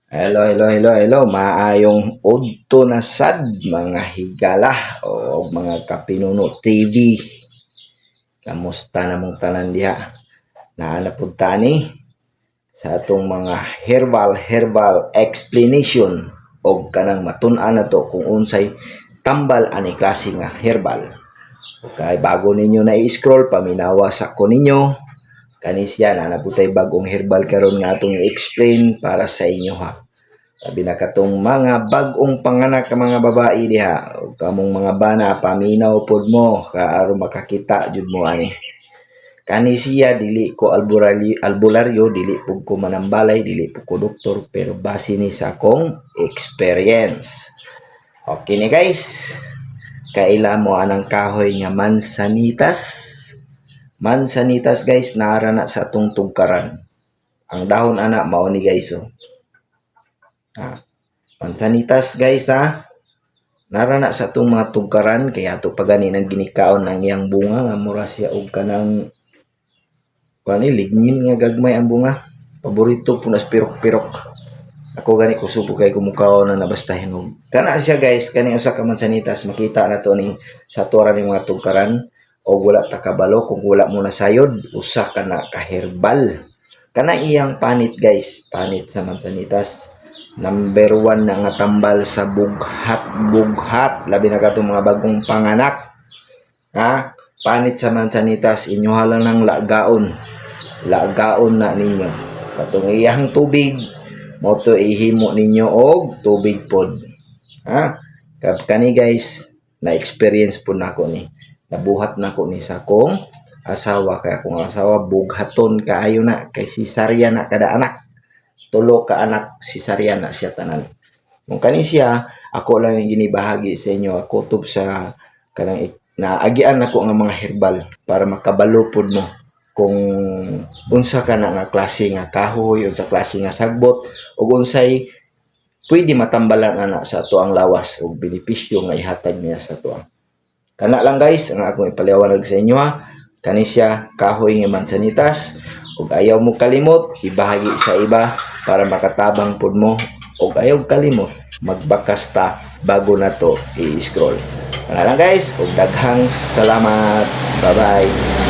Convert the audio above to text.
Hello. Maayong udto na sad mga higala o mga kapinuno TV. Kamusta namong tanan diha? Naa pud tani sa atong mga herbal explanation og kanang matun-an nato kung unsay tambal ani klase nga herbal. Okay, bago ninyo na i-scroll, paminawa sa ko ninyo. Kanis yan, tay bagong herbal karon nga atong i-explain para sa inyo ha. Sabi na katong mga bagong panganak ka mga babae diha, o kamong mga bana, paminaw pod mo, kaaro makakita jud mo ani. Kani siya, dili ko albularyo, dili po ko manambalay, dili po ko doktor, pero base ni sa akong experience. Okay ni guys, kaila mo anang kahoy nga Mansanitas guys, naara na sa atong tugkaran. Ang dahon ana mao ni guys oh. Mansanitas guys ha. Nara na sa atong mga tugkaran kaya ato pagani nang ginikaon ang iyang bunga nga mura siya og kanang lignin nga gagmay ang bunga. Paborito po nas pirok-pirok. Ako gani ko subo kay kumukaon na nabastahin og. Kana siya guys, kani usa ka mansanitas makita na to ni sa tuwa ni mga tugkaran. O wala ta kabalo kung wala mo na sayod, usa ka na ka herbal. Kana iyang panit guys, panit sa mansanitas. Number 1 na nga tambal sa bughat, labi na katong mga bagong panganak. Ha? Panit sa mansanitas, inyoha lang ng lagaon na ninyo. Katong iyang tubig, mo to ihimo ninyo og tubig pod. Ha? Kani guys, na experience po nako ni. Nabuhat na ko ni sa akong asawa, kaya akong asawa bughaton kaayo na kay cesarean na kada anak. 3 ka anak cesarean na siya tanan. Kung kani siya, ako lang yung ginibahagi sa inyo, ako tub sa kanang naagian ako nga mga herbal para makabalo pod mo kung unsa ka na nga klase nga kahoy, unsa klase nga sagbot, ug unsay pwede matambalan ana sa ato ang lawas ug benepisyo nga ihatag niya sa ato. Kana lang guys, ang akong ipaliwanag sa inyo ha. Kani siya, kahoy nga mansanitas. Ug ayaw mo kalimot, ibahagi sa iba para makatabang pod mo. Ug ayaw kalimot, magbakas ta bago na to i-scroll. Kana lang guys, ug daghang salamat. Bye-bye.